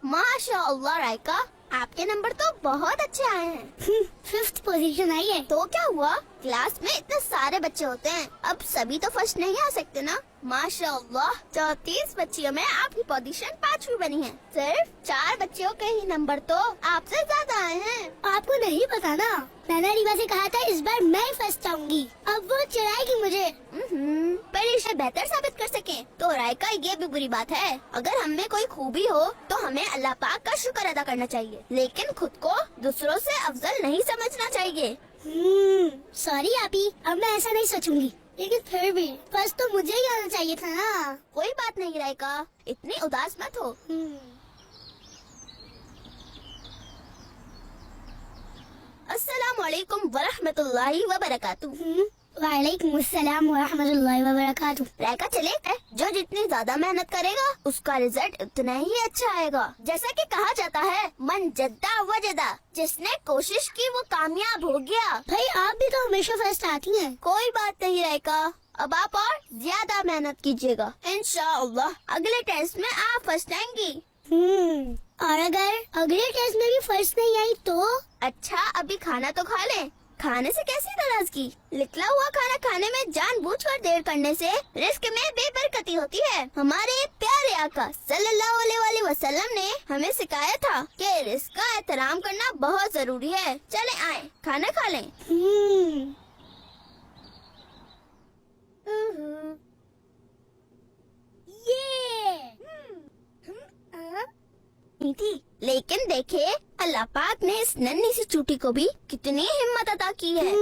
माशाअल्लाह राइका, आपके नंबर तो बहुत अच्छे आए हैं। 5th पोजीशन आई है। तो क्या हुआ, क्लास में इतने सारे बच्चे होते हैं, अब सभी तो फर्स्ट नहीं आ सकते ना। माशाअल्लाह 34 बच्चियों में आपकी पोजीशन 5वीं बनी है। सिर्फ 4 बच्चियों के ही नंबर तो आपसे ज्यादा आए हैं। आपको नहीं पता ना, मैंने रीवा से कहा था इस बार मैं ही फर्स्ट आऊंगी। अब वो चिढ़ाएगी मुझे। पर इसे बेहतर साबित कर सके तो राइका ये भी बुरी बात है। अगर हम में कोई खूबी हो तो हमें अल्लाह पाक का शुक्र अदा करना चाहिए, लेकिन खुद को दूसरों से अफजल नहीं समझना चाहिए। सॉरी आपी, अब मैं ऐसा नहीं सोचूंगी, लेकिन फिर भी फर्स्ट तो मुझे ही आना चाहिए था ना। कोई बात नहीं राइका, इतनी उदास मत हो। अस्सलाम वालेकुम वरहमतुल्लाहि वबरकातुहू। वालेकुम अस्सलाम वरहमतुल्लाहि वबरकातुहू। राइका चले, जो जितनी ज्यादा मेहनत करेगा उसका रिजल्ट उतना ही अच्छा आएगा। जैसा कि कहा जाता है, मन जद्दा वजदा, जिसने कोशिश की वो कामयाब हो गया। भाई आप भी तो हमेशा फर्स्ट आती हैं। कोई बात नहीं राइका, अब आप और ज्यादा मेहनत कीजिएगा, इंशाअल्लाह अगले टेस्ट में आप फर्स्ट आएंगी। और अगर अगले टेस्ट में भी फर्स्ट नहीं आई तो? अच्छा अभी खाना तो खा लें। खाने से कैसी नाराजगी, निकला हुआ खाना खाने में जानबूझकर देर करने से रिस्क में बेबरकती होती है। हमारे प्यारे आका सल्लल्लाहु अलैहि वसल्लम ने हमें सिखाया था कि रिस्क का एहतराम करना बहुत जरूरी है। चले आए खाना खा लें। थी, लेकिन देखे अल्लाह पाक ने इस नन्ही सी चूटी को भी कितनी हिम्मत अता की है।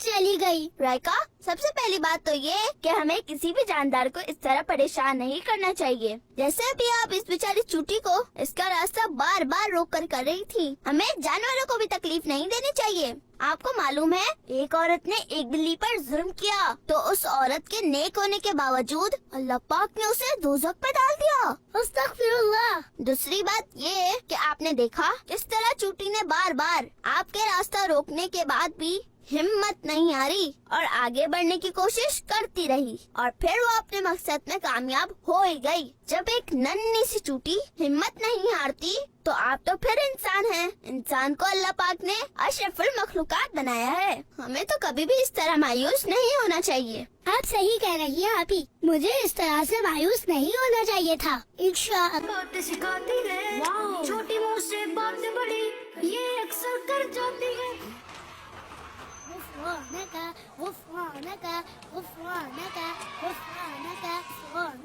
चली गई। राइका, सबसे पहली बात तो ये कि हमें किसी भी जानदार को इस तरह परेशान नहीं करना चाहिए। जैसे भी आप इस बेचारी चूटी को इसका रास्ता बार बार रोक कर रही थी। हमें जानवरों को भी तकलीफ नहीं देनी चाहिए। आपको मालूम है, एक औरत ने एक बिल्ली पर जुल्म किया तो उस औरत के नेक होने के बावजूद अल्लाह पाक ने उसे दोज़ख में डाल दिया। अस्तगफिरुल्लाह। दूसरी बात ये कि आपने देखा किस तरह चूटी ने बार बार आपके रास्ता रोकने के बाद भी हिम्मत नहीं हारी और आगे बढ़ने की कोशिश करती रही, और फिर वो अपने मकसद में कामयाब हो ही गई। जब एक नन्ही सी चूटी हिम्मत नहीं हारती तो आप तो फिर इंसान हैं। इंसान को अल्लाह पाक ने अशरफुल मखलूकात बनाया है। हमें तो कभी भी इस तरह मायूस नहीं होना चाहिए। आप सही कह रही हैं आपी, मुझे इस तरह से मायूस नहीं होना चाहिए था। इंशाअल्लाह। सिखाती है छोटी मुँह से बात बड़ी, ये अक्सर कर जाती है।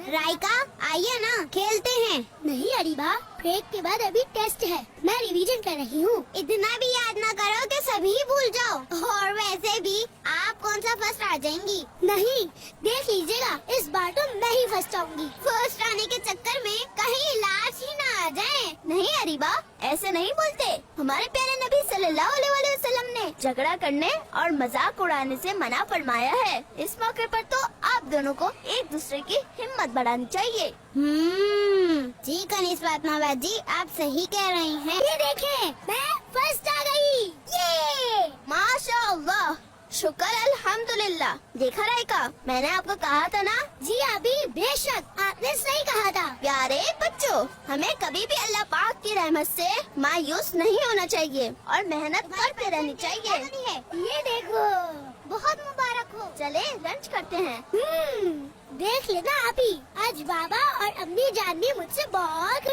राइका आइए ना, खेलते हैं। नहीं अरीबा, ब्रेक के बाद अभी टेस्ट है, मैं रिवीजन कर रही हूँ। इतना भी याद ना करो कि सभी भूल जाओ। और वैसे भी आप कौन सा फर्स्ट आ जाएंगी। नहीं, देख लीजिएगा, इस बार तो मैं ही फर्स्ट आऊंगी। फर्स्ट आने के चक्कर में कहीं लास्ट ही ना आ जाए। नहीं अरीबा, ऐसे नहीं बोलते। हमारे प्यारे नबी सल्लल्लाहु अलैहि वसल्लम ने झगड़ा करने और मजाक उड़ाने से मना फरमाया है। इस मौके पर तो आप दोनों को एक दूसरे की हिम्मत बढ़ानी चाहिए। जी कनिस्बत नवाज जी, आप सही कह रही हैं। ये देखें, मैं फर्स्ट आ गई। ये माशाअल्लाह, शुक्र अल्हम्दुलिल्लाह। देखा राइका, मैंने आपको कहा था ना। जी अभी बेशक आपने सही कहा था। प्यारे बच्चों, हमें कभी भी अल्लाह पाक की रहमत से मायूस नहीं होना चाहिए और मेहनत करते रहनी चाहिए। ये देखो, बहुत मुबारक हो। चले लंच करते हैं। देख लेना अभी, आज बाबा और अम्मी जान ने मुझसे बहुत